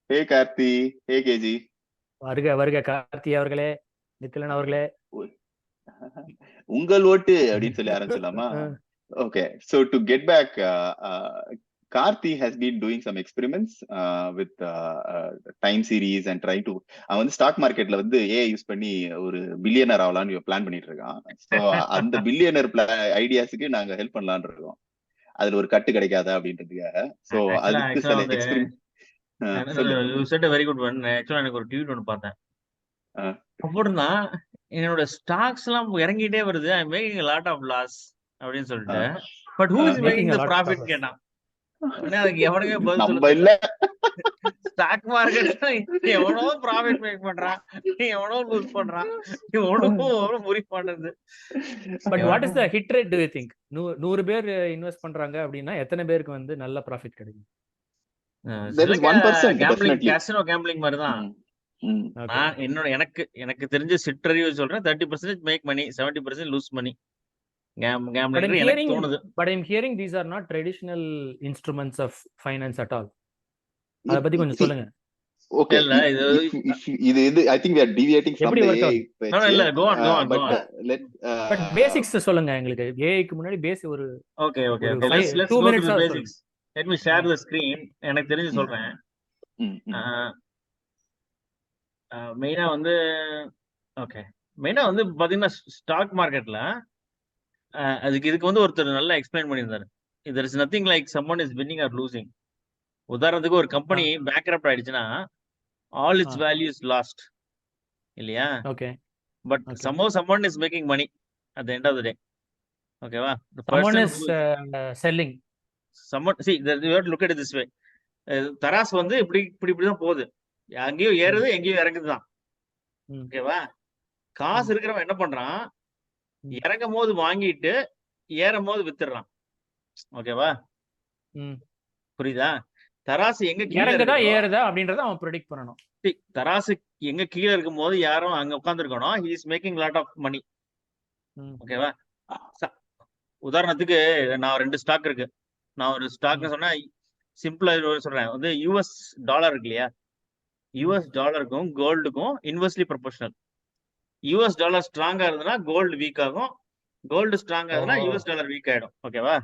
ஹே கார்த்தி, ஹே KG. வருக வருக கார்த்தி அவர்களே, நித்திலன் அவர்களே. உங்கள் ஓட்டு அப்படின்னு சொல்லி ஆரம்பிச்சலாமா? Okay, so to get back, Karthi has been doing some experiments with time series and trying to அவன் வந்து ஸ்டாக் மார்க்கெட்ல வந்து ஏஐ யூஸ் பண்ணி ஒரு பில்லியனர் ஆகலான்னு பிளான் பண்ணிட்டு இருக்கான். ஸோ அந்த பில்லியனர் ஐடியாஸுக்கு நாங்க ஹெல்ப் பண்ணலாம்னு இருக்கோம். அதுல ஒரு கட்டு கிடைக்காதா அப்படின்றதுக்காக. ஸோ அதுக்கு சில எக்ஸ்பெரிமெண்ட். Very good one. ஆக்சுவலா எனக்கு ஒரு ட்வீட் ஒன்று பார்த்தேன். அப்படின்னா என்னோட ஸ்டாக்ஸ் எல்லாம் இறங்கிட்டே வருது, ஐ making a lot of loss அப்படின்னு சொல்லிட்டு, but who is making the profit கேட்டான். அதுக்கு எவனுமே பதில் சொல்ல. ஸ்டாக் மார்க்கெட்ல எவனோ ப்ராஃபிட் மேக் பண்றான், எவனோ லூஸ் பண்றான், எவனோ முறி பண்றது. But what is the hit rate to you think? 100 பேர் இன்வெஸ்ட் பண்றாங்க அப்படின்னா எத்தனை பேருக்கு வந்து நல்ல ப்ராஃபிட் கிடைக்கும்? There is 1% definitely. Casino gambling மாதிரி தான். நான் எனக்கு தெரிஞ்ச சிற்றறிவு சொல்றேன். 30% make money, 70% lose money. Gambling எனக்கு தோணுது. But I'm hearing these are not traditional instruments of finance at all. அத பத்தி கொஞ்சம் சொல்லுங்க. Okay, இது I think we are deviating from the AI. No, இல்ல, go on. But basics சொல்லுங்க எங்களுக்கு. AI க்கு முன்னாடி பேசிக் ஒரு Okay, let's 2 minutes basics. Let me share the screen. எனக்கு தெரிஞ்சு சொல்றேன். மெயினா வந்து பாத்தீங்கன்னா ஸ்டாக் மார்க்கெட்ல இதுக்கு வந்து ஒருத்தர் நல்லா எக்ஸ்பிளைன் பண்ணியிருந்தாரு. there is nothing like someone is winning or losing. உதாரணத்துக்கு ஒரு கம்பெனி பேங்க்ரப்ட் ஆயிடுச்சுன்னா all its value is lost இல்லையா? Okay, but somehow someone is making money at the end of the day. ஓகேவா? someone is selling. someone, see, you have to look at it this way. தராசு வந்து இப்படி தான் போகுது, எங்கேயோ ஏறுது எங்கேயோ இறங்குதுதான். ஓகேவா? காசு இருக்கிறவன் என்ன பண்றான், இறங்கும் போது வாங்கிட்டு ஏறும் போது வித்துடுறான். ஓகேவா? புரியுதா? தராசு எங்க இறங்குதா ஏறுதா அப்படின்றத அவன் ப்ரெடிக்ட் பண்ணணும். தராசு எங்க கீழே இருக்கும் போது யாரும் அங்க உட்கார்ந்துருக்கணும். he is making lot of money. ஓகேவா? உதாரணத்துக்கு நான் 2 ஸ்டாக் இருக்கு. நான் ஒரு ஸ்டாக்னு சொன்னா சிம்பிளா சொல்றேன், வந்து யூஎஸ் டாலர் இருக்கு இல்லையா? யூஎஸ் டாலருக்கும் கோல்டுக்கும் இன்வெர்ஸ்லி ப்ரொபோர்ஷனல். யூஎஸ் டாலர் ஸ்ட்ராங்கா இருந்ததுன்னா கோல்டு வீக் ஆகும், கோல்டு ஸ்ட்ராங்கா இருந்ததுன்னா யூஎஸ் டாலர் வீக் ஆயிடும். ஓகேவா?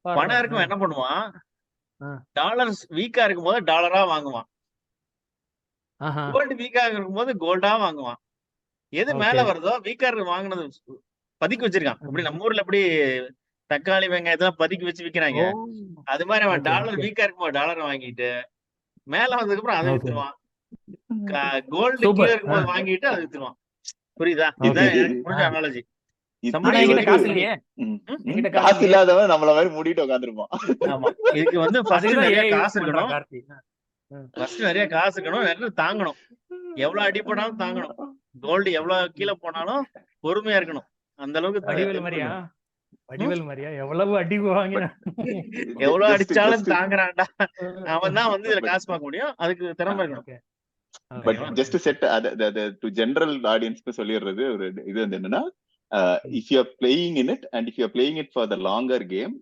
பணம் இருக்கும் என்ன பண்ணுவான், டாலர் வீக்கா இருக்கும் போது டாலரா வாங்குவான், கோல்டு வீக்கா இருக்கும் போது கோல்டா வாங்குவான். எது மேல வருதோ வீக்கா வாங்கினது பதுக்கி வச்சிருக்கான். இப்படி நம்ம ஊர்ல எப்படி தக்காளி வெங்காயத்தான் பதுக்கி வச்சு விக்கிறாங்க, அது மாதிரி அவன் டாலர் வீக்கா இருக்கும்போது டாலர் வாங்கிட்டு மேல வந்ததுக்கு அப்புறம் அதை வித்துருவான். கோல்டு கீழே இருக்கும்போது வாங்கிட்டு அதை வித்துருவான். புரியுதா? இதுதான் எனக்கு புரிஞ்ச அனாலஜி. காசு இல்லாதவன் நம்மள மாதிரி மூடிட்டு உட்கார்ந்திருப்பான். ஆமா, இதுக்கு வந்து ஃபர்ஸ்ட் நிறைய காசு இருக்கணும். ஃபர்ஸ்ட் நிறைய காசு இருக்கணும், நிறைய தாங்கணும், எவ்வளவு அடிப்படாலும் தாங்கணும். கோல்டு எவ்வளவு கீழே போனாலும் பொறுமையா இருக்கணும். அந்த அளவுக்கு வடிவேல் மாதிரியா எவ்வளவு அடி வாங்கினா எவ்வளவு அடிச்சாலும் தாங்குறான்டா, அவன் தான் வந்து இதுல காசு பார்க்க முடியும். அதுக்கு திறமை இருக்கணும். But just said to general ஆடியன்ஸ்க்கு சொல்லிடுறது ஒரு இது வந்து என்னன்னா, if you are playing in it and if you are playing it for the longer game,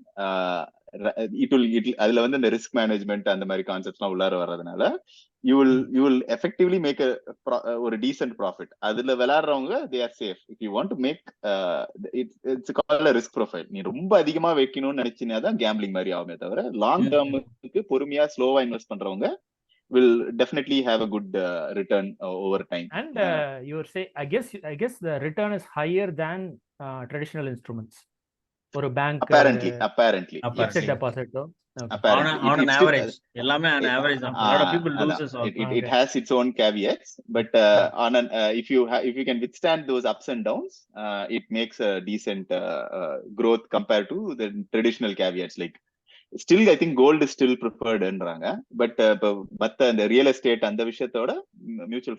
it will அதுல வந்து இந்த ரிஸ்க் மேனேஜ்மெண்ட் அந்த மாதிரி கான்செப்ட்ஸ்லாம் உள்ளார வர்றதுனால you will effectively make ஒரு decent profit. அதுல விளையாடுறவங்க they are safe. If you want to make it's called a risk profile. நீ ரொம்ப அதிகமா வைக்கணும்னு நினைச்சினா தான் கேம்பிளிங் மாதிரி ஆகுமே தவிர, லாங் டேர்முக்கு பொறுமையா ஸ்லோவா இன்வெஸ்ட் பண்றவங்க will definitely have a good return over time. And you say I guess the return is higher than traditional instruments. ஒரு bank apparently fixed deposit on an average எல்லாமே on average தான். A lot of people loses also. It has its own caveats, but on an if you can withstand those ups and downs, it makes a decent growth compared to the traditional caveats. Like still I think gold is still preferred ன்றாங்க, but மத்த அந்த real estate அந்த விஷயத்தோட mutual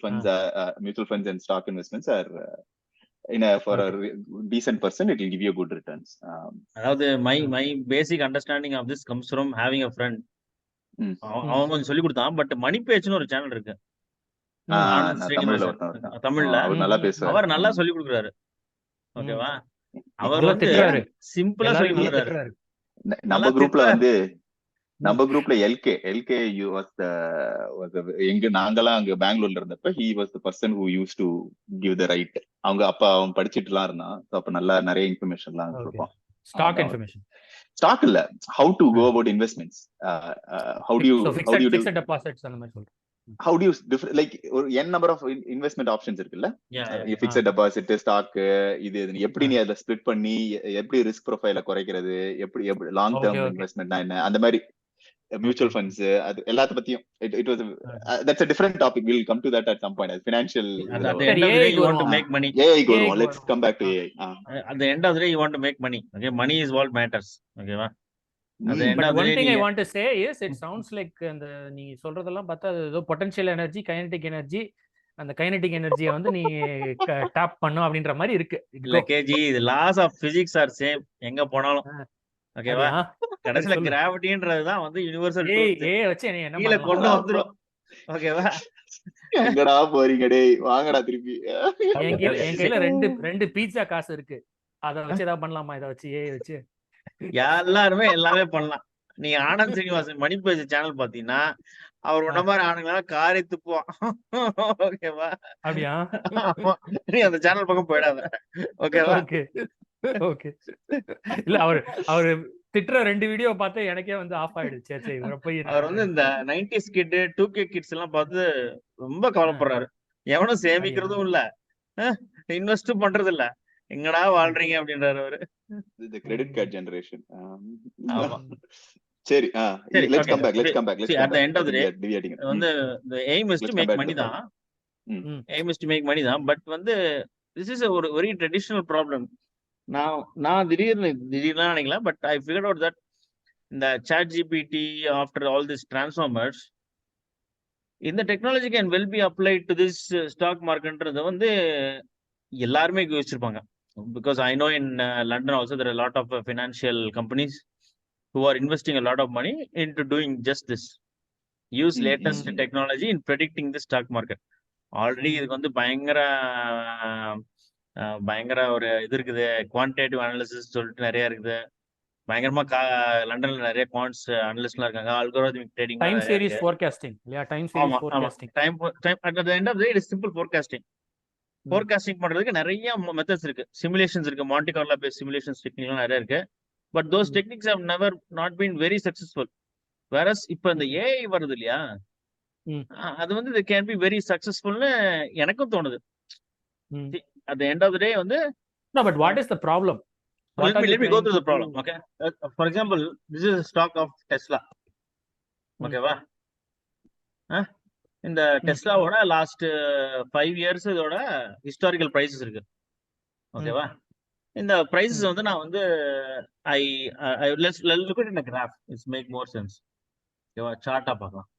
funds and stock investments are for a decent person it will give you good returns. அதாவது my basic understanding of this comes from having a friend. அவன் கொஞ்சம் சொல்லி கொடுத்தான். But மணி பேச்சுன்னு ஒரு சேனல் இருக்கு தமிழ்ல, அவர் நல்லா சொல்லி கொடுக்குறாரு. ஓகேவா? அவர் வந்து சிம்பிளா சொல்லி கொடுக்குறாரு. நம்ம குரூப்ல வந்து நம்ம குரூப்ல எல்கே எங்க நாங்கெல்லாம் அங்க பெங்களூர்ல இருந்தப்ப he was the person who used to give the right. அவன் படிச்சிட்டுலாம் இருந்தான். அப்ப நல்லா நிறைய இன்ஃபர்மேஷன்லாம் கொடுப்பான். Stock information. ஸ்டாக் இல்ல, how to go about investments. How do you fixed deposits அந்த மாதிரி சொல்றேன். how do you like ஒரு n number of investment options இருக்குல்ல, fixed deposit, stock, இது எப்படி நீ அதை ஸ்ப்ளிட் பண்ணி எப்படி ரிஸ்க் ப்ரொஃபைல குறைக்கிறது, எப்படி லாங் டேர்ம் இன்வெஸ்ட்மெண்ட்னா என்ன, அந்த மாதிரி மியூச்சுவல் ஃபண்ட்ஸ், அது எல்லாத்த பத்தியும் it was that's a different topic. We'll come to that at some point as financial. At the end of the day you want to make money. Let's come back to AI. At the end of the day you want to make money. Okay, money is what matters. Okay va. But one thing I want to say is it sounds like அந்த நீ சொல்றதெல்லாம் பார்த்தா ஏதோ potential energy, kinetic energy, அந்த kinetic எனர்ஜியை வந்து நீ top பண்ணும் அப்படின்ற மாதிரி இருக்கு. இல்ல கேஜி, இது laws of physics are same எங்க போனாலும். ஓகேவா, கடைசில கிராவிட்டின்றதுதான் வந்து யுனிவர்சல் ட்ரூத். வச்சு என்ன கீழ கொண்டு வந்துரும். ஓகேவா, எங்கடா போறீங்க டேய், வாங்கடா திருப்பி. என் கையில ரெண்டு பீட்சா காசு இருக்கு, அத வச்சு ஏதாவது பண்ணலாமா? இத வச்சு வச்சு எல்லாருமே எல்லாமே பண்ணலாம். நீங்க Anand Srinivasan money page channel பாத்தீங்கன்னா அவர் உன்ன மாதிரி ஆணுங்களா காரை துப்புவான். ஓகேவா, அப்படியா? நீ அந்த சேனல் பக்கம் போயிடாத. ஓகேவா, ஓகே. இல்ல அவரு திட்டுற 2 வீடியோ பார்த்து எனக்கே வந்து ஆஃப் ஆயிடுச்சு. சரி போய் அவர் வந்து இந்த 90s கிட் 2K கிட்ஸ் எல்லாம் பார்த்து ரொம்ப கவலைப்படுறாரு. எவனும் சேமிக்கிறதும் இல்ல, இன்வெஸ்டும் பண்றது இல்ல, எங்கடா வாழ்றீங்க அப்படின்றாரு அவரு. the credit card generation. சரி, let's come back. At the end of the day வந்து the aim is to make money தான். aim is to make money தான். பட் வந்து this is a very traditional problem. நான் திடீர்னு நினைக்கல, but I figured out that இந்த ChatGPT after all these transformers, இந்த technology can well be applied to this stock மார்க்கெட்ன்றது வந்து எல்லாருமே யோசிச்சிருப்பாங்க. Because I know in London also there are a lot of financial companies who are investing a lot of money into doing just this. Use latest technology in predicting the stock market. Already இதுக்கு வந்து பயங்கர ஒரு இது இருக்குது, quantitative analysis சொல்லிட்டு நிறைய இருக்குது. பயங்கரமா லண்டன்ல நிறைய குவான்ட்ஸ் அனலிஸ்ட்லாம் இருக்காங்க. அல்கோரிதமிக் ட்ரேடிங், டைம் சீரிஸ் ஃபோர்காஸ்டிங் இல்லையா? Time series forecasting, time at the end of the day it is simple forecasting. Forecasting பண்றதுக்கு நிறைய மெத்தட்ஸ் இருக்கு, சிமுலேஷன்ஸ் இருக்கு, மான்டி கார்லோ பேஸ்ட் சிமுலேஷன்ஸ் டெக்னிக்லாம் நிறைய இருக்கு. But those techniques have never not been very successful. Whereas இப்போ இந்த AI வருது இல்லையா, அது வந்து it can be very successfulனு எனக்கும் தோணுது. At the end of the day வந்து no, but what is the problem? Let me go through the problem. Okay, for example, this is a stock of Tesla. Okay va, இந்த டெஸ்லாவோட last 5 years இதோட historical prices இருக்கு. ஓகேவா, இந்த prices வந்து நான் வந்து let's look at it in a graph. It's make more sense. ஓகேவா, சார்ட்டா பார்க்கலாம்.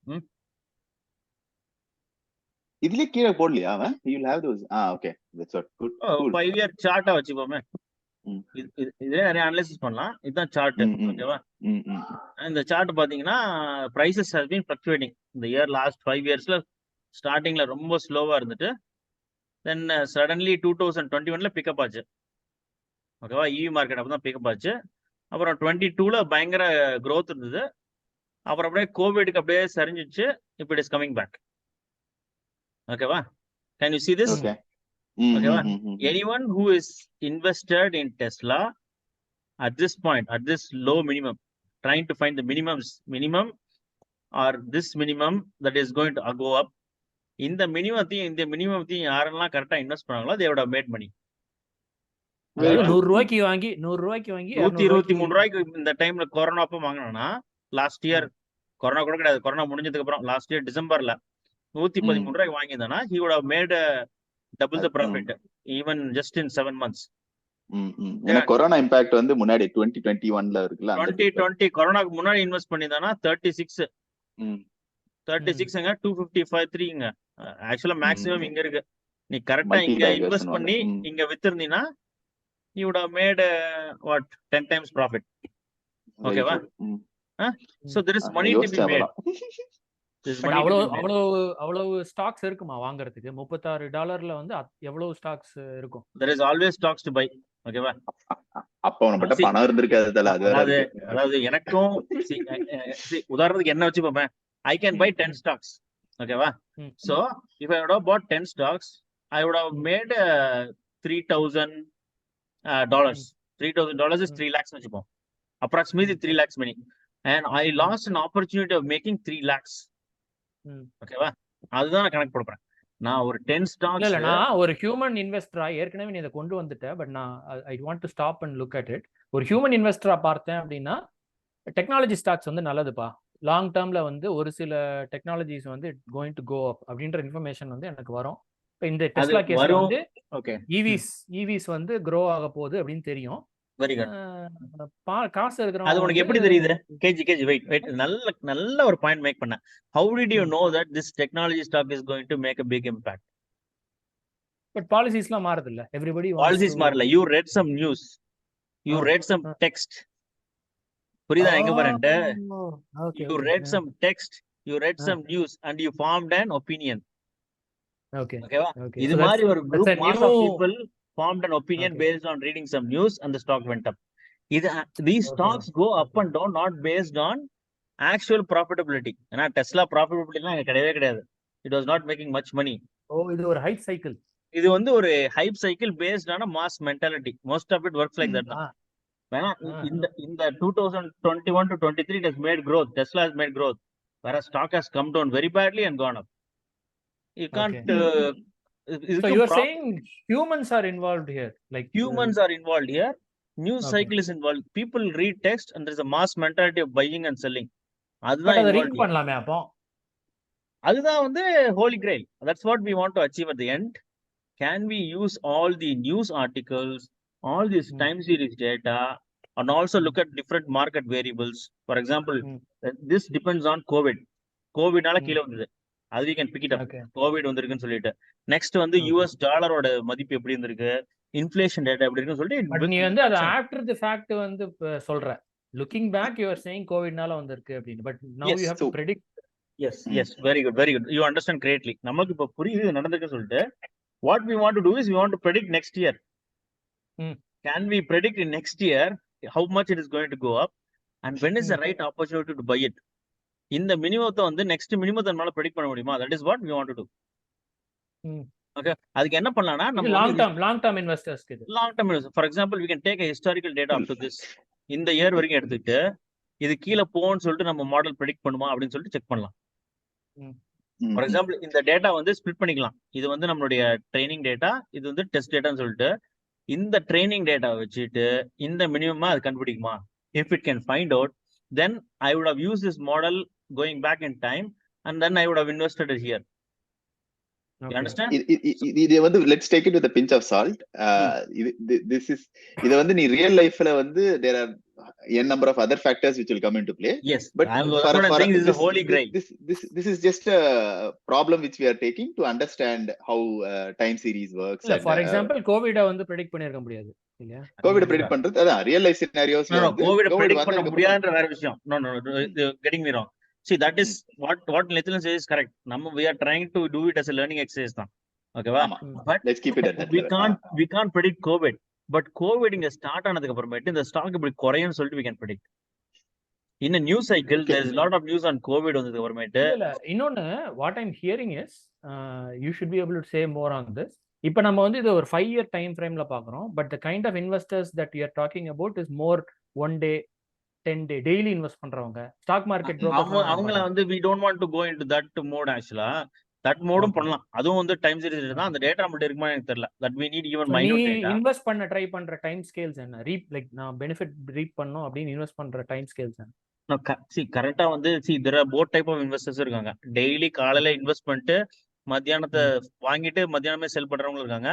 இதுல கீழ போடலையா அவன்? you will have those. Okay, that's what. Good. 5 year சார்ட்டா வச்சுப்போமே. இதே நிறைய அனலைசிஸ் பண்ணலாம். இதுதான் சார்ட். ஓகேவா, இந்த சார்ட் பாத்தீங்கன்னா பிரைசஸ் ஹஸ் பீன் ஃப்ளக்சுவேட்டிங் இந்த இயர் லாஸ்ட் 5 yearsல. ஸ்டார்டிங்ல ரொம்ப ஸ்லோவா இருந்துட்டு தென் சடன்லி 2021ல பிக்கப் ஆச்சு. ஓகேவா, இவி மார்க்கெட் அப்பதான் பிக்கப் ஆச்சு. அப்புறம் 22ல பயங்கர growth இருந்தது. அப்புறம் அப்படியே கோவிட்க்கு அப்படியே சரிஞ்சிச்சு. இப்போ இட் இஸ் கமிங் பேக். ஓகேவா, can you see this? Okay, anyone who is invested in Tesla at this point, at this low minimum, trying to find the minimum or this minimum that is going to go up, in the minimum யாரெல்லாம் கரெக்டா invest பண்ணாங்களோ they would have made money. 100 ரூபாய்க்கு வாங்கி 123 ரூபாய்க்கு இந்த டைம்ல corona அப்ப வாங்கினா, லாஸ்ட் இயர் கொரோனா கூட கிடையாது, கொரோனா முடிஞ்சதுக்கு அப்புறம் லாஸ்ட் இயர் டிசம்பர்ல 113 ரூபாய்க்கு வாங்கியிருந்தானா he would have made double the profit even just in 7 months. ஏன்னா கொரோனா இம்பாக்ட் வந்து முன்னாடி 2021ல இருக்குல, 2020 கொரோனாக்கு முன்னாடி இன்வெஸ்ட் பண்ணிதானா 36ங்க 255.3ங்க. ஆக்சுவலா மேக்ஸிமம் இங்க இருக்கு. நீ கரெக்டா இங்க இன்வெஸ்ட் பண்ணி இங்க வித்திருந்தீனா you would have made what 10 times profit. ஓகேவா, so there is money to be made. அவ்வளவு ஸ்டாக்ஸ் இருக்குமா வாங்குறதுக்கு? $36 வந்து எவ்வளவு ஸ்டாக்ஸ் இருக்கும்? There is always stocks to buy. ஓகேவா, அப்ப நம்மகிட்ட பணம் இருந்திருக்காது தல, அது வேற இருக்கு. அதாவது எனக்கும் உதாரணத்துக்கு என்ன வச்சு பார்ப்பேன், ஐ கேன் பை 10 stocks. ஓகேவா? So if I would have bought 10 stocks, I would have made $3,000. $3,000 is 3 lakhs வச்சுப்போம். Approximately 3 lakhs money. And I lost an opportunity of making 3 lakhs. ஓகேவா? அதுதான் நான் கணக்கு போடுறேன். நான் ஒரு 10 stocks இல்ல நான் ஒரு ஹியூமன் இன்வெஸ்டரா ஏற்கனவே நீ இதை கொண்டு வந்துட்டேன். பட் நான் I want to stop and look at it. ஒரு ஹியூமன் இன்வெஸ்டரா பார்த்தேன் அப்படின்னா டெக்னாலஜி ஸ்டாக்ஸ் வந்து நல்லதுப்பா. லாங் டேர்ம்ல வந்து ஒரு சில டெக்னாலஜிஸ் வந்து கோயிங் டு கோ அப் அப்படின்ற இன்ஃபர்மேஷன் வந்து எனக்கு வரும். இப்போ இந்த டெஸ்லா கேஸ்ல வந்து ஈவிஸ் வந்து க்ரோ ஆக போகுது அப்படின்னு தெரியும். Very good. காசு இருக்கிறவங்க அது உனக்கு எப்படி தெரியுது? கேஜி வெயிட் நல்ல ஒரு பாயிண்ட் மேக் பண்ண. How did you know that this technology stock is going to make a big impact? But பாலிசிஸ்லாம் மாறுது இல்ல. எவ்ரிபடி பாலிசிஸ் மாறல. You read some news. You read some text. புரியுதா எங்க பாருங்க? You read some text, you read some news and you formed an opinion. ஓகேவா? இது மாதிரி ஒரு group mass of people formed an opinion based on reading some news and the stock went up. These stocks go up and down not based on actual profitability. ஏன்னா Tesla ப்ராஃபிட்டபிலிட்டிலாம் கிடையவே கிடையாது. It was not making much money. இது ஒரு hype cycle. இது வந்து ஒரு hype cycle based on a mass mentality. Most of it works like that. வேணா இந்த 2021 to 23 it has made growth. Tesla has made growth. Whereas stock has come down very badly and gone up. You can't so you are saying humans are involved here, like humans are involved here. News cycle is involved. People read text and there is a mass mentality of buying and selling. அதுதான் அத read பண்ணலாமே அப்போ. அதுதான் வந்து holy grail. That's what we want to achieve at the end. Can we use all the news articles, all this time series data, and also look at different market variables? For example, this depends on COVID நால கீழ வந்தது. அது we can pick it up. COVID வந்திருக்குன்னு சொல்லிட்டு next வந்து US டாலரோட மதிப்பு எப்படி இருந்திருக்கு, இன்ஃப்ளேஷன் டேட்டா எப்படி இருக்குன்னு சொல்லிட்டு நீ வந்து அது ஆஃப்டர் தி ஃபேக்ட் வந்து சொல்ற. Looking back you are saying கோவிட்னால வந்திருக்கு அப்படினு. But now you have to predict. yes very good you understand greatly. நமக்கு இப்ப புரியுது நடந்துருக்கு சொல்லிட்டு what we want to do is we want to predict next year. Can we predict in next year how much it is going to go up and when is the right opportunity to buy it? இந்த மினிமத்தை வந்து next மினிமத்தை நம்மளால predict பண்ண முடியுமா? That is what we want to do. Okay, அதுக்கு என்ன பண்ணலாம்னா நம்ம long term இன்வெஸ்டர்ஸ்க்கு இது long term investor. For example we can take a historical data up to this. இந்த இயர் வரைக்கும் எடுத்துட்டு இது கீழ போன்னு சொல்லிட்டு நம்ம மாடல் predict பண்ணுமா அப்படின்னு சொல்லிட்டு செக் பண்ணலாம். ஃபார் எக்ஸாம்பிள் இந்த டேட்டா வந்து ஸ்ப்ளிட் பண்ணிக்கலாம். இது வந்து நம்மளுடைய ட்ரைனிங் டேட்டா, இது வந்து டெஸ்ட் டேட்டான்னு சொல்லிட்டு இந்த ட்ரைனிங் டேட்டா வச்சுட்டு இந்த மினிமமா அது கண்டுபிடிக்குமா? If it can find out, then I would have used this model going back in time and then I would have invested it here. You understand? இது வந்து let's take it with a pinch of salt. This is இது வந்து நீ real லைஃப்ல வந்து there are n number of other factors which will come into play. Yes, but this is the holy grail. This is just a problem which we are taking to understand how time series works. இல்ல for example covid வந்து predict பண்ணிருக்க முடியாது இல்லையா? covid predict பண்றது அதான் real life சினாரியோஸ்ல வந்து covid predict பண்ண முடியாதுன்ற வேற விஷயம். No getting me wrong. See, that is what Nithilan says is correct. We are trying to do it as a learning exercise தான். ஓகேவா? But let's keep it at that. We can't predict covid. But covid இங்க start ஆனதுக்கு அப்புறமேட்டு இந்த stock இப்படி குறையும்னு சொல்லிட்டு we can predict. In a new cycle there is a lot of news on covid வந்ததுக்கு அப்புறமேட்டு இல்ல இன்னொன்னு what I'm hearing is you should be able to say more on this. இப்போ நம்ம வந்து இது ஒரு 5 year time frameல பாக்குறோம். But the kind of investors that you are talking about is more 1 day 10 day daily invest பண்றவங்க stock market அவங்கள வந்து we don't want to go into that mode actually. that மோடும் பண்ணலாம். அதுவும் வந்து டைம் சீரிஸ் தான். அந்த data நம்மட்ட இருக்குமா எனக்கு தெரியல. that we need even minute data. Invest பண்ண ட்ரை பண்ற டைம் ஸ்கேல்ஸ் என்ன? லைக் நான் பெனிஃபிட் ரீப் பண்ணனும் அப்படினு இன்வெஸ்ட் பண்ற டைம் ஸ்கேல்ஸ் என்ன? கரெக்ட்டா வந்து there are both type of investors இருக்காங்க. டெய்லி காலையில இன்வெஸ்ட் பண்ணிட்டு மத்தியானத்தை வாங்கிட்டு மத்தியானமே செல் பண்றவங்க இருக்காங்க.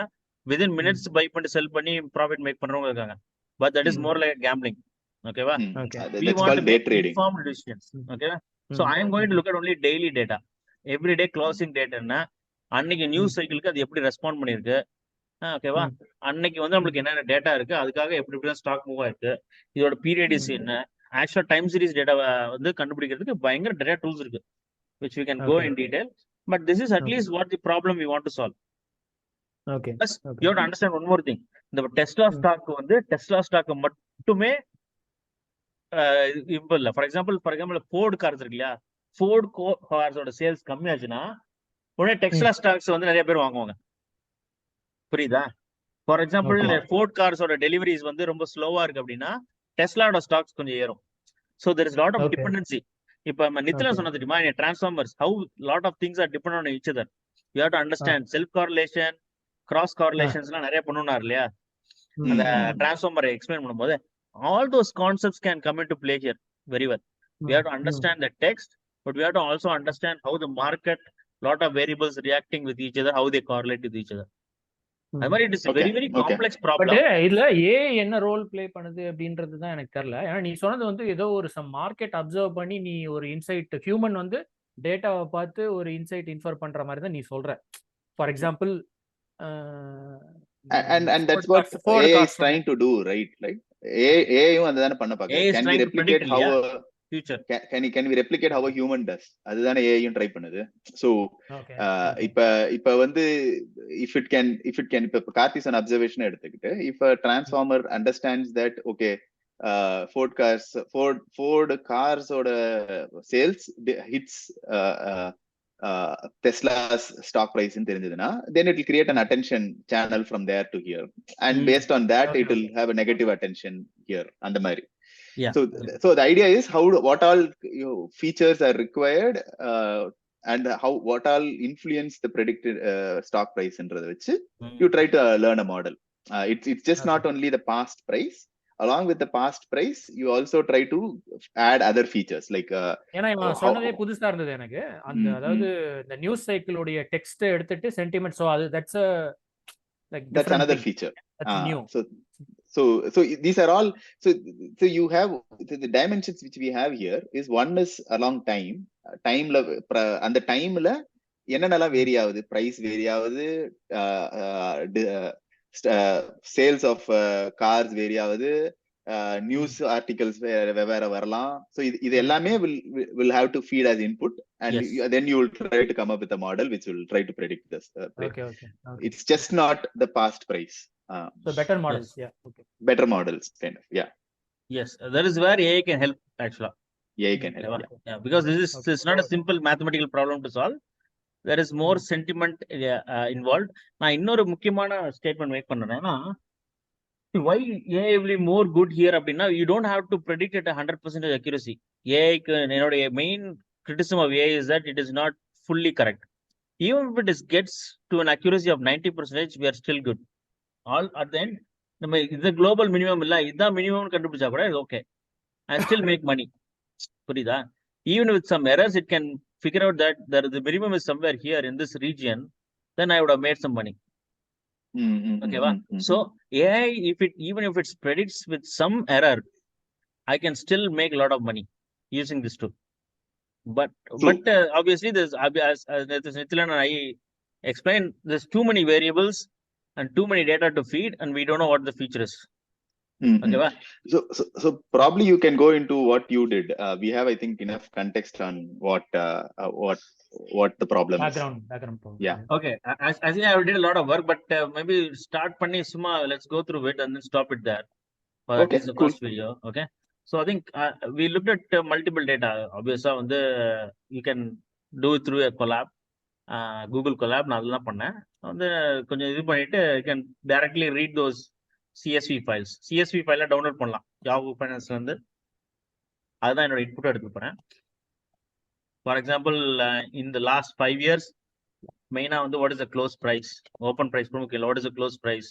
within minutes பை பண்ணிட்டு செல் பண்ணி ப்ராஃபிட் மேக் பண்றவங்க இருக்காங்க. but that is more like gambling. Okay, we want to make informed decisions. Okay, so I am going to look at only daily data. Every day closing data என்ன, அன்னைக்கு news சைக்கிளுக்கு அது எப்படி respond பண்ணிருக்கு, ஓகேவா, அன்னைக்கு வந்து நம்மளுக்கு என்னென்ன டேட்டா இருக்கு, அதுக்காக எப்படி எப்படி ஸ்டாக் மூவ் ஆயிருக்கு, இதோட பீரியடிஸ் என்ன, ஆக்சுவலா டைம் சீரிஸ் டேட்டாவை வந்து கண்டுபிடிக்கிறதுக்கு பயங்கர டேட்டா டூல்ஸ் இருக்கு which we can go in detail, but this is at least what the problem we want to solve. Okay Plus, okay you have to understand one more thing. இந்த Tesla stock வந்து Tesla stock மட்டுமே இப்ப இல்ல. For example Ford cars இருக்கு இல்லையா, Ford கார்ஸோட sales கம்மியாச்சுன்னா உடனே Tesla stocks வந்து நிறைய பேர் வாங்குவாங்க. புரியுதா? For example Okay. ஃபோர்ட் கார்ஸோட டெலிவரிஸ் வந்து ரொம்ப ஸ்லோவா இருக்கு அப்படின்னா டெஸ்லாவோட ஸ்டாக்ஸ் கொஞ்சம் ஏறும். So there is lot of Okay. Dependency. இப்ப நித்தில Okay. சொன்ன தெரியுமா, transformers how lot of things are depend on each other. You have to understand self correlation, cross கார்லேஷன்ஸ்லாம் நிறைய பண்ணுனார் இல்லையா அந்த டிரான்ஸ்ஃபார்மரை எக்ஸ்பிளைன் பண்ணும்போது. All those concepts can come into play here very well. We have to understand the text, but we have to also understand how the market, lot of variables reacting with each other, how they correlate with each other. அது மாதிரி it is Okay, very very okay. Complex but problem. இதுல ஏ என்ன role play பண்ணுது அப்படின்றது தான் எனக்கு தெரியல. ஏன்னா நீ சொன்னது வந்து ஏதோ ஒரு சம் மார்க்கெட் அப்சர்வ் பண்ணி நீ ஒரு இன்சைட் ஹியூமன் வந்து டேட்டாவை பார்த்து ஒரு இன்சைட் இன்ஃபர் பண்ற மாதிரி தான் நீ சொல்ற. For example And that's what AI is trying to do, right? Like AI அதுதானே பண்ண பாக்குது. AI is Can we trying to replicate predict how இல்லையா future. can we replicate how a human does? அதுதானே AI-யும் ட்ரை பண்ணுது. So okay இப்ப வந்து if it can இப்ப கார்த்திசன் observation எடுத்துக்கிட்டு if a transformer understands that okay Ford cars ஓட sales hits Tesla's stock price in தெரிஞ்சதுன்னா then it will create an attention channel from there to here, and based on that Okay, it will have a negative attention here அந்த மாதிரி. Yeah. So the idea is what all features are required and what all influence the predicted stock price என்றத வச்சு you try to learn a model. It's just not only the past price. Along with the past price, you also try to add other features like ஏன்னா இவன் சொன்னதே புதுசா இருந்தது எனக்கு. அந்த அதாவது இந்த நியூஸ் சைக்கிளுடைய டெக்ஸ்ட் எடுத்துட்டு சென்டிமெண்ட், சோ அது that's another feature. That's new. So these are all so you have the dimensions which we have here is one is along timeல அந்த டைம்ல என்னென்னலாம் வேரி ஆகுது, பிரைஸ் வேரி ஆகுது, சேல்ஸ் ஆஃப் கார்ஸ் வேரி ஆகுது, news articles வேற வரலாம். So இது எல்லாமே will have to feed as input, and then you will try to come up with a model which will try to predict this. Okay. It's just not the past price. So better models. Yes. Yeah. Okay. Better models, kind of. Yeah. Yes, that is where AI can help actually. AI can help. Yeah, because this is not a simple mathematical problem to solve. There is more sentiment involved. நான் இன்னொரு முக்கியமான statement make பண்றேன்னா, why AI will be more good here அப்படின்னா, you don't have to predict at 100% accuracy. AI-க்கு என்னோட main criticism of AI is that it is not fully correct. Even if it gets to an accuracy of 90%, we are still good. All at the end, நம்ம இது global minimum இல்ல, இதுதான் minimum கண்டுபிடிச்சா கூட okay, I still make money. புரியுதா? Even with some errors, it can figure out that the minimum is somewhere here in this region, then I would have made some money. Okay, so AI, even if it predicts with some error, I can still make a lot of money using this tool. But obviously, there's as Nithilan and I explained, there's too many variables and too many data to feed, and we don't know what the feature is. Okay, so probably you can go into what you did. We have, I think, enough context on what the problem background is. Yeah. Okay, as I did a lot of work, but maybe start panni suma, let's go through it and then stop it there. Okay, the cool. first video. Okay, so I think we looked at multiple data. Obviously, you can do it through a collab, Google Colab. நான் அதெல்லாம் பண்ணேன். வந்து கொஞ்சம் இது பண்ணிட்டு you can directly read those CSV files. CSV ஃபைல download பண்ணலாம் Yahoo Finance ல இருந்து. அதுதான் என்னோட இன்புட் எடுத்து போறேன். For example in the last 5 years, மெயினா வந்து what is the close price, open price கூட முக்கியம், what is the close price,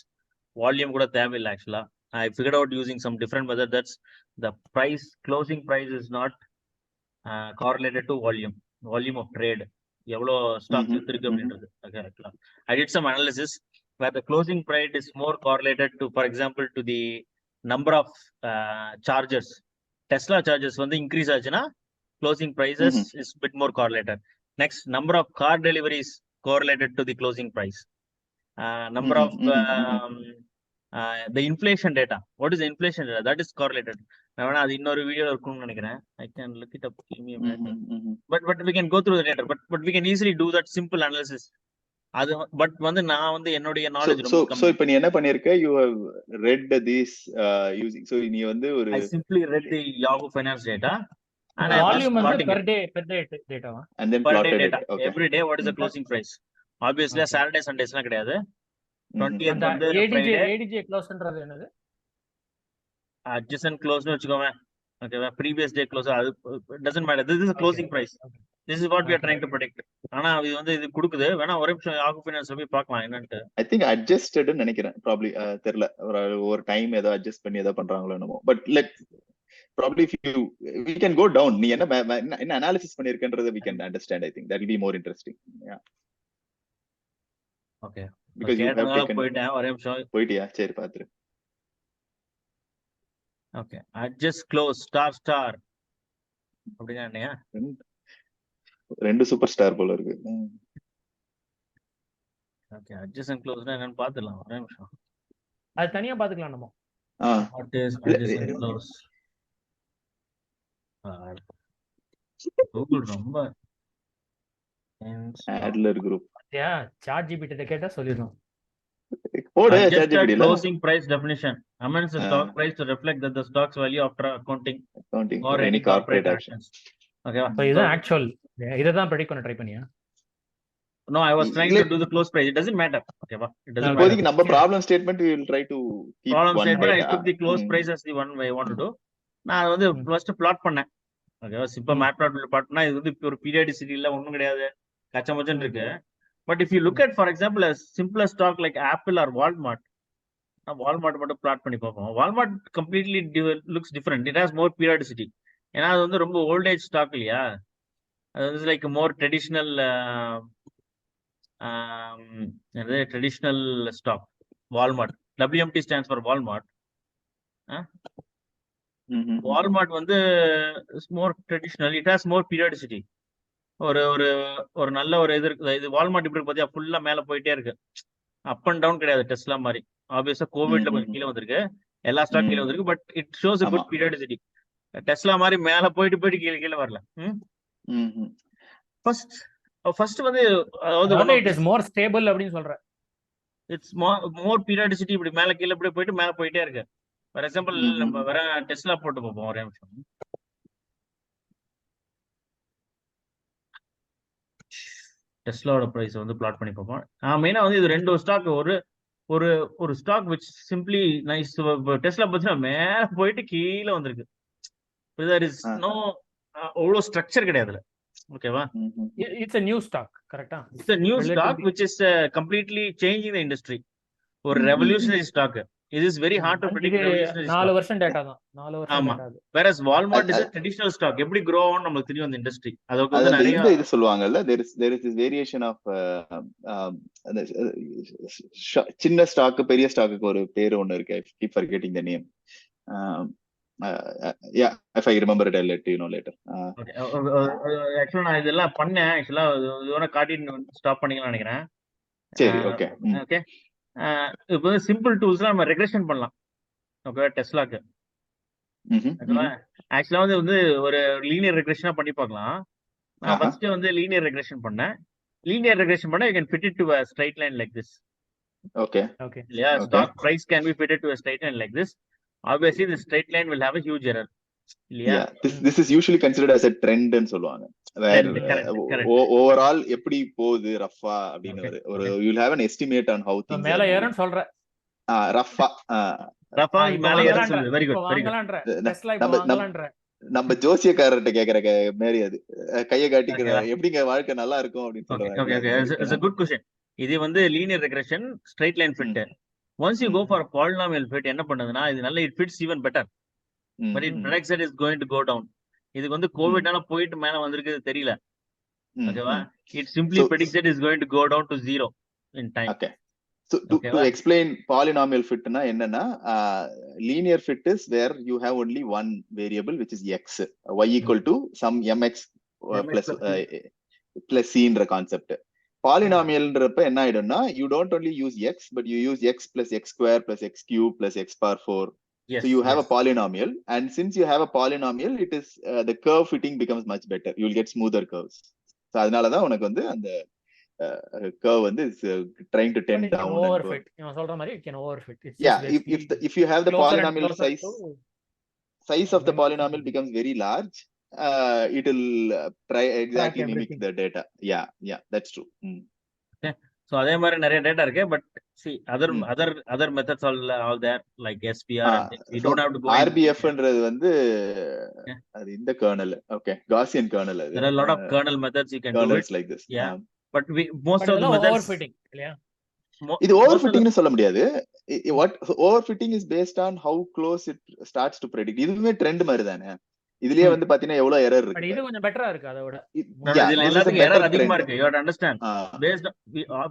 volume கூட தேவையில்லை ஆக்சுவலா. I figured out using some different method that's the closing price is not correlated to volume of trade. எவ்வளோ stocks இருக்கு அப்படின்றது. Okay, I did some analysis where the closing price is more correlated to, for example, to the number of chargers. Tesla chargers வந்து increase ஆச்சுன்னா closing prices is bit more correlated. Next, number of car deliveries correlated to the closing price. Number of the inflation data. What is the inflation data? That is correlated. நான் வேணா அது இன்னொரு video இருக்கும்னு நினைக்கிறேன். I can look it up. Give me a minute. But we can go through the data. But we can easily do that simple analysis அது but வந்து நான் வந்து என்னுடைய So, நாலேஜ் so, ரொம்ப so கம்மி. இப்ப நீ என்ன பண்ணிருக்க? You have read this using. So நீ வந்து ஒரு I simply read the Yahoo Finance data and I'm just volume வந்து plotting பெர் it. டே டேட்டாவா? and then Per day plotted data. it. Okay. Every day what is the Mm. closing price? Obviously Okay. Saturday Sundaysலாம் கிடையாது. Mhm. 20th அந்த வந்து ADJ Friday க்ளோஸ்ன்றது என்னது? adjacent close னு வச்சுக்கோங்க. ஓகேவா? previous day close அது doesn't matter. This is a closing price. Okay. This is what we are Okay. trying to predict. ஆனா இது வந்து இது கொடுக்குது. வேணா ஒரே நிமிஷம் Yahoo Finance போய் பார்க்கலாம் என்னன்னு. I think adjusted ன்னு நினைக்கிறேன். Probably தெரியல. ஒரு டைம் ஏதோ adjust பண்ணி ஏதோ பண்றாங்களோ என்னமோ. But let probably if you we can go down. நீ என்ன analysis பண்ணிருக்கன்றதை we can understand. I think that will be more interesting. Yeah. Okay. Because you have கேட்டனால taken போயிட்டேன். ஒரே நிமிஷம். போயிட்டியா? சரி பாத்துரு. Okay. Adjust close star. அப்படினா என்னையா? ரெண்டு சூப்பர் ஸ்டார் போல இருக்கு. Okay. Adjacent closeனா என்னன்னு பாத்துடலாம். ஒரே நிமிஷம். அது தனியா பாத்துக்கலாம் நம்ம. What is adjacent close? Google ரொம்ப Adler group. யா சாட் ஜிபிடி கேட்டா சொல்லிரும். போடு Adjusted ChatGPT ல. closing price definition amends the stock price to reflect that the stock's value after accounting or any corporate actions. Okay. So இதுதான் actual. இததான் predict பண்ண try பண்ணியா? No, I was trying to do the close price. It doesn't matter. Okay, it doesn't matter. இப்போதைக்கு நம்ம problem statement we will try to keep Problem one statement I data. took the close price as the one I want to do. நான் வந்து first plot பண்ணேன். ஓகேவா? Simple மேட்ப்ளாட்ல plot பண்ணா இது வந்து இப்போ ஒரு periodicity இல்ல ஒண்ணும் கிடையாது. கச்சமச்சன் இருக்கு. But if you look at for example a simpler stock like Apple or Walmart, Walmart மட்டும் plot பண்ணி பார்ப்போம். Walmart completely looks different. It has more periodicity. ஏன்னா அது வந்து ரொம்ப old age stock இல்லையா? அது வந்து like more traditional traditional stock. Walmart. WMT stands for Walmart. Walmart வந்து is more traditional. It has more periodicity. ஒரு நல்ல ஒரு இது Walmart இப்படி பாத்தியா ஃபுல்லா மேல போயிட்டே இருக்கு. அப் அண்ட் டவுன் கிடையாது டெஸ்லா மாதிரி. ஆப்வியஸா கோவிட்ல கொஞ்சம் கீழே வந்திருக்கு. எல்லா ஸ்டாக் கீழே வந்திருக்கு. But it shows a good periodicity. Tesla மாதிரி மேல போயிட்டு கீழே வரல. ஃபர்ஸ்ட் வந்து அதாவது இட் இஸ் மோர் ஸ்டேபிள் அப்படினு சொல்றேன். இட்ஸ் மோர் பீரியாடிசிட்டி இப்படி மேல கீழ இப்படி போயிட்டு மேல போயிட்டே இருக்கு. ஃபார் எக்ஸாம்பிள் நம்ம வேற டெஸ்லா போட்டு பார்ப்போம் ஒரே நிமிஷம். டெஸ்லாவோட பிரைஸ் வந்து பிளாட் பண்ணி பார்ப்போம். மெயினா வந்து இது ரெண்டு ஸ்டாக் ஒரு stock which simply nice. Tesla பார்த்தீங்கன்னா மேல போயிட்டு கீழே வந்திருக்கு. தேர் இஸ் நோ அவ்வளோ ஸ்ட்ரக்சர் கிடையாதுல. ஓகேவா? இட்ஸ் a new stock, கரெக்ட்டா? It's a new stock which is completely changing the industry. ஒரு revolutionary stock. It is very hard to predict revolutionary stock. 4 வருஷம் டேட்டா தான். 4 வருஷம் டேட்டா அது. Whereas Walmart is a traditional stock. எப்படி grow ஆகும் நமக்கு தெரியும் அந்த இண்டஸ்ட்ரி. அதுக்கு வந்து நிறைய நிறைய இது சொல்லுவாங்கல்ல. there is this variation of சின்ன ஸ்டாக் பெரிய ஸ்டாக்குக்கு ஒரு பேர் ஒன்னு இருக்கு. I keep forgetting the name. Yeah, if I remember it I'll let you know later. Okay. Actually நான் இதெல்லாம் பண்ணேன். Actually இதோட காட்டி ஸ்டாப் பண்ணிக்கலாம் நினைக்கிறேன். சரி, ஓகே. ஓகே. இப்போ சிம்பிள் டூல்ஸ்ல நம்ம ரெக்ரெஷன் பண்ணலாம். ஓகே, டெஸ்லாக்கு. ஆக்சுவலா வந்து ஒரு லீனியர் ரெக்ரெஷனா பண்ணி பார்க்கலாம். நான் ஃபர்ஸ்ட் வந்து லீனியர் ரெக்ரெஷன் பண்ணேன். லீனியர் ரெக்ரெஷன் பண்ணா you can fit it to a straight line like this. Okay. Yeah, stock price can be fitted to a straight line like this. Obviously the straight line will have a huge error. Yeah, this is usually considered as a trend ன்னு சொல்லுவாங்க. Where overall எப்படி போகுது Rafah அப்படின ஒரு you will have an estimate on how things மேல ஏறன்னு சொல்ற. Rafah மேல ஏறன்னு சொல்லுது. Very good, very good. Tesla இப்போ வாங்கலாம்ன்ற. நம்ம ஜோசியக்காரர்ட்ட கேக்குற மாதிரி அது கைய காட்டிக்கிற எப்படிங்க வாழ்க்கை நல்லா இருக்கும் அப்படின்னு சொல்றாங்க. Okay, it's a good question. இது வந்து linear regression straight line fit. Once you go for a polynomial fit என்ன பண்ணுதுன்னா இது நல்ல it fits even better. But it predicts that it's going to go down. இதுக்கு வந்து கோவிட்னால போயிட்டு மேல வந்திருக்கு தெரியல. ஓகேவா? It simply predicts that it's going to go down to 0 in time. Okay. So to explain polynomial fit na enna linear fit is where you have only one variable which is x, y equal to some mx plus c என்ற concept. Polynomial ன்றப்ப என்ன ஆயிடும்னா you don't only use x but you use x plus x square plus x cube plus x power 4. Yes, so you have a polynomial, and since you have a polynomial it is the curve fitting becomes much better. You will get smoother curves. So அதனால தான் உனக்கு வந்து அந்த curve வந்து is trying to But tend it can down and go. overfit. இவன் சொல்ற மாதிரி it can overfit. It's Yeah, just if you have the closer and polynomial closer size to of the mimic polynomial becomes very large, it will try exactly mimic everything. the data. Yeah, that's true. So அதே மாதிரி நிறைய data இருக்கு. But see Mm. other methods all there like SPR and things. We So don't have to go into RBF detail. ன்றது வந்து Yeah. அது இந்த kernel. Okay, Gaussian kernel அது. There are a lot of kernel methods you can do kernels it. like this. Yeah. But most But of the இதெல்லாம் methods overfitting இல்லையா? இது most of the overfitting சொல்ல முடியாது. What overfitting is based on how close it starts to predict. இதுவுமே trend மாதிரி தானே. இதுலயே வந்து பாத்தீங்கன்னா எவ்வளவு எரர் பட் இருக்கு. இது கொஞ்சம் பெட்டரா இருக்கு அதை விட. Yeah, இதுல this is a எல்லாத்துக்கும் better எரர் அதிகமா trend. இருக்கு. You have to understand. Based on,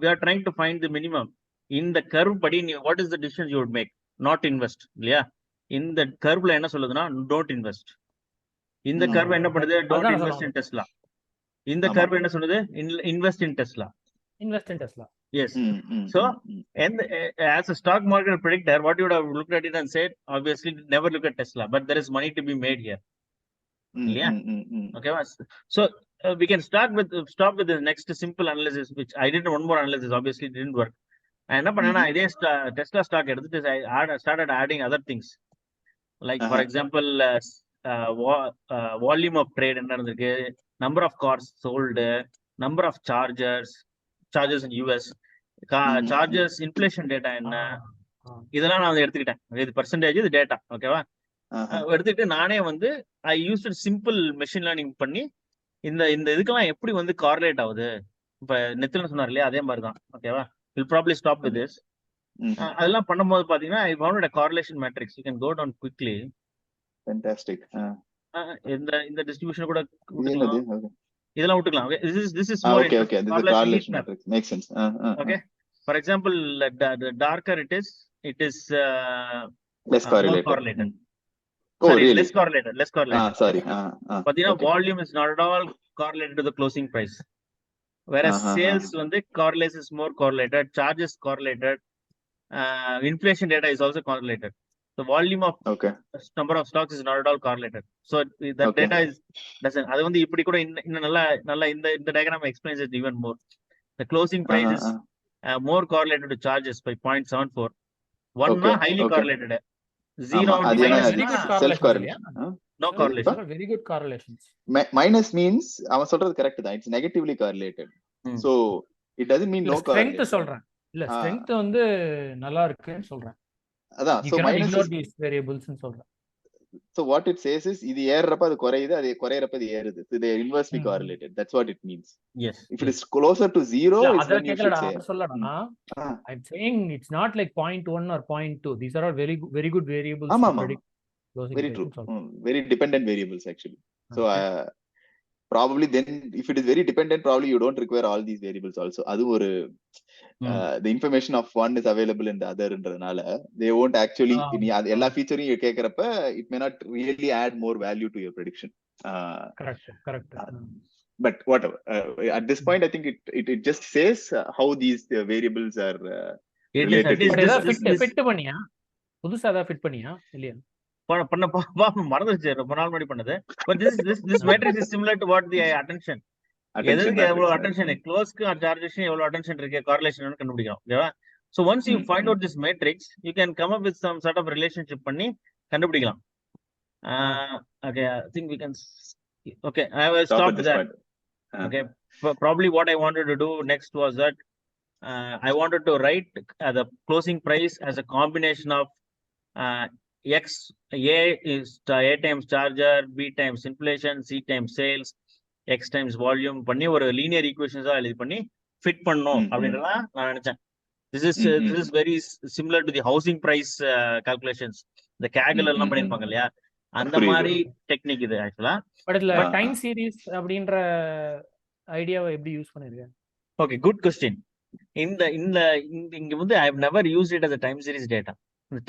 we are trying to find the minimum. In the curve படி what is the decision you would make? Not invest. இல்லையா? இந்த கர்வ்ல என்ன சொல்லுதுன்னா don't invest. இந்த curve என்ன பண்ணுது? Don't அதான் invest in சொல்லுவாங்க. Tesla. இந்த ஆமா. கர்வ் என்ன சொல்லுது? Invest in Tesla. Invest in Tesla. Yes. So, and as a stock market predictor, what you would have looked at it and said, obviously, never look at Tesla, but there is money to be made here. Yeah. Okay. So we can stop with the next simple analysis, which I did one more analysis. Obviously, it didn't work. And என்ன பண்ணேன்னா இதே Tesla stock எடுத்துட்டு I started adding other things. Like for example, volume of trade என்ன இருந்திருக்கு, number of cars sold, number of chargers in US, chargers inflation data என்ன, இதெல்லாம் நான் எடுத்துக்கிட்டேன். இது பெர்சன்டேஜ், இது டேட்டா. ஓகேவா? எடுத்துக்கிட்டு நானே வந்து ஐ யூஸ் சிம்பிள் மெஷின் லேர்னிங் பண்ணி இந்த இதுக்கெல்லாம் எப்படி வந்து கார்லேட் ஆகுது. இப்ப நெத்தில சொன்னார் இல்லையா, அதே மாதிரி தான். ஓகேவா? Will probably stop with this. அதெல்லாம் பண்ணும்போது பாத்தீங்கன்னா I found a correlation matrix. You can go down quickly. Fantastic. இந்த டிஸ்ட்ரிபியூஷன் கூட என்னது? இதெல்லாம் விட்டுக்கலாம். This is more okay. This is a correlation matrix. Makes sense. Okay. For example, the darker it is less correlated. more correlated. Oh, sorry, really? less correlated. Sorry. But you know, okay. volume is not at all correlated to the closing price. Whereas sales வந்து correlates is more correlated, charges correlated, inflation data is also correlated. The volume of number of stocks is not at all correlated. So that data is doesn't. அது வந்து இப்படி கூட இன்னும் நல்லா இந்த diagram explains it even more. The closing price is more correlated to charges by 0.74. One highly correlated. 0 self correlation. No correlation. Very good correlations. Minus means அவன் சொல்றது correct தான். It's negatively correlated. So it doesn't mean no correlation. Strength சொல்றேன். இல்ல strength வந்து நல்லா இருக்குன்னு சொல்றேன். அதான். So minus ignore these variables ன்னு சொல்றேன். So what it says is இது ஏறறப்ப அது குறையுது, அது குறையறப்ப அது ஏறுது. So they are inversely correlated. That's what it means. Yes. If it is closer to 0, it's when you should say. சொல்லடா. I'm saying it's not like 0.1 or 0.2. These are all very good variables to predict. Very true. Very dependent variables actually. So probably then if it is very dependent, probably you don't require all these variables also. Adu ஒரு the information of one is available in the other ன்றதனால they won't actually எல்லா ஃபீச்சரையும் கேக்குறப்ப it may not really add more value to your prediction. Correct. But whatever, at this point I think it just says how these variables are related. Fit பண்ணியா? புதுசா ஏதாவது fit பண்ணியா இல்லையா? மறந்துச்சு, ரொம்ப நாள் முன்னாடி பண்ணது. But this matrix is similar to what the attention. எதுக்கு எவ்வளவு attention, க்ளோஸ்க்கு சார்ஜஸ்க்கு எவ்வளவு attention இருக்கு, correlation கண்டுபிடிக்கணும். ஓகேவா? So once you find out this matrix, you can come up with some sort of relationship பண்ணி கண்டுபிடிக்கலாம். Okay, I think we can. Okay, I will stop that. Okay, probably what I wanted to do next was that I wanted to write the closing price as a combination of X, A is A times charger, B times inflation, C times sales, X times volume பண்ணி ஒரு linear equations எழுதி பண்ணி fit பண்ணணும் அப்படின்றத நான் நினைச்சேன். This is very similar to the housing price calculations. The Kaggle எல்லாம் பண்ணிருப்பாங்க இல்லையா, அந்த மாதிரி டெக்னிக் இது ஆக்சுவலா. பட் இதுல டைம் சீரிஸ் அப்படின்ற ஐடியாவை எப்படி யூஸ் பண்ணிருக்கேன்? Okay, good question. இங்க வந்து I have never used it as a time series data.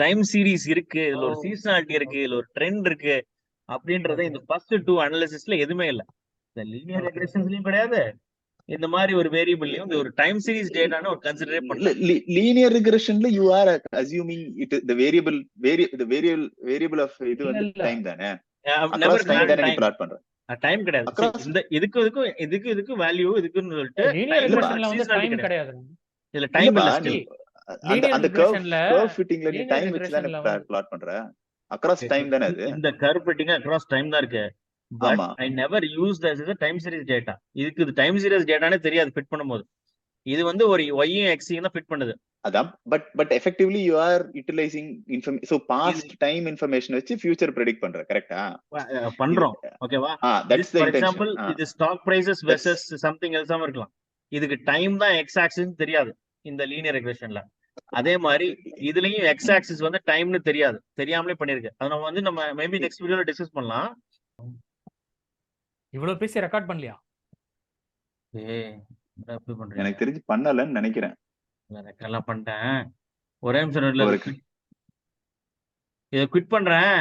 Time series இருக்கு, இதுல ஒரு சீசனாலிட்டி இருக்கு, இதுல ஒரு ட்ரெண்ட் இருக்கு அப்படின்றத இந்த ஃபர்ஸ்ட் 2 அனாலிசிஸ்ல எதுவுமே இல்ல. இந்த லீனியர் ரெக்ரெஷன்ஸ்லயும் கிடையாது, இந்த மாதிரி ஒரு வேரியபிள்லயும் ஒரு டைம் சீரிஸ் டேட்டான்னு ஒரு கன்சிடர் பண்ணல. லீனியர் ரெக்ரெஷன்ல you are assuming it the variable of இது வந்து டைம் தானே. I've never planned time. Time கிடையாது. See, Across இந்த இதுக்கு வேல்யூ இதுக்குன்னு சொல்லிட்டு லீனியர் இல்லப்பா ரெக்ரெஷன்ல வந்து seasonality டைம் கிடையாது. கிடையாது. இதுல டைம் இல்லப்பா இல்ல நீ ஸ்டில். அந்த லீனியர் அந்த கர்வ் ரெக்ரெஷன்ல ஃபிட்டிங்ல நீ லீனியர் டைம் வச்சு தானே ரெக்ரெஷன்ல வந்து பிளாட் பண்ற. அக்ராஸ் டைம் தானே அது. இந்த கர்வ் ஃபிட்டிங் அக்ராஸ் டைம் தான் இருக்கு. பட் ஆமா I never use time series data. இதுக்கு இது டைம் சீரிஸ் டேட்டானே தெரியாது ஃபிட் பண்ணும்போது. இது வந்து ஒரு ஒய்யும் எக்ஸையும் தான் ஃபிட் பண்ணுது. அதான் but effectively you are utilising information. So past time information வச்சு ஃபியூச்சர் ப்ரெடிக்ட் பண்ற. கரெக்டா? இது பண்றோம். ஓகேவா? That's the for intention. Example இது stock prices that's versus something எல்ஸாம இருக்கலாம். இதுக்கு டைம் தான் எக்ஸ் ஆக்சிஸ் தெரியாது இந்த லீனியர் ரெக்ரெஷன்ல. அதே மாதிரி இதுலயும் எக்ஸ் ஆக்சிஸ் வந்து டைம்னு தெரியாது, தெரியாமலே பண்ணிருக்கு. அதை நம்ம வந்து நம்ம மேபி நெக்ஸ்ட் வீடியோல டிஸ்கஸ் பண்ணலாம். இவ்வளவு பேசி ரெக்கார்ட் பண்ணலையா? எப்படி பண்றீங்க? எனக்கு தெரிஞ்சு பண்ணலன்னு நினைக்கிறேன். ரெக்கார்ட்லாம் பண்ணிட்டேன். ஒரே நிமிஷம் இல்ல, ஒரு இதை குவிட் பண்றேன்.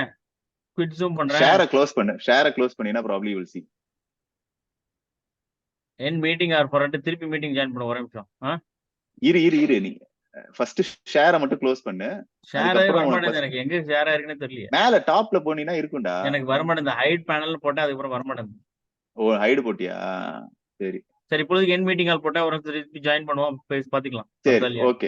குவிட் ஜூம் பண்றேன். ஷேரை க்ளோஸ் பண்ணு. ஷேரை க்ளோஸ் பண்ணினா ப்ராபபிலி யூ வில் see. என் மீட்டிங் ஆர் போறேன், திருப்பி மீட்டிங் ஜாயின் பண்ண. ஒரே நிமிஷம். இரு நீ ஃபர்ஸ்ட் ஷேரை மட்டும் க்ளோஸ் பண்ணு. ஷேர் அதுக்கப்புறம் வரமாட்டேங்குது. எனக்கு எங்க ஷேர் ஆயிருக்குன்னு தெரியல. மேல டாப்ல போனீனா இருக்கும்டா. எனக்கு வரமாட்டேங்குது. ஹைட் பேனல் போட்டா அதுக்கப்புறம் வரமாட்டேங்குது. ஓ ஹைடு போட்டியா? சரி சரி, இப்போதைக்கு என் மீட்டிங் ஆல் போட்டா ஒரு திருப்பி ஜாயின் பண்ணுவோம், பாத்துக்கலாம். சரி ஓகே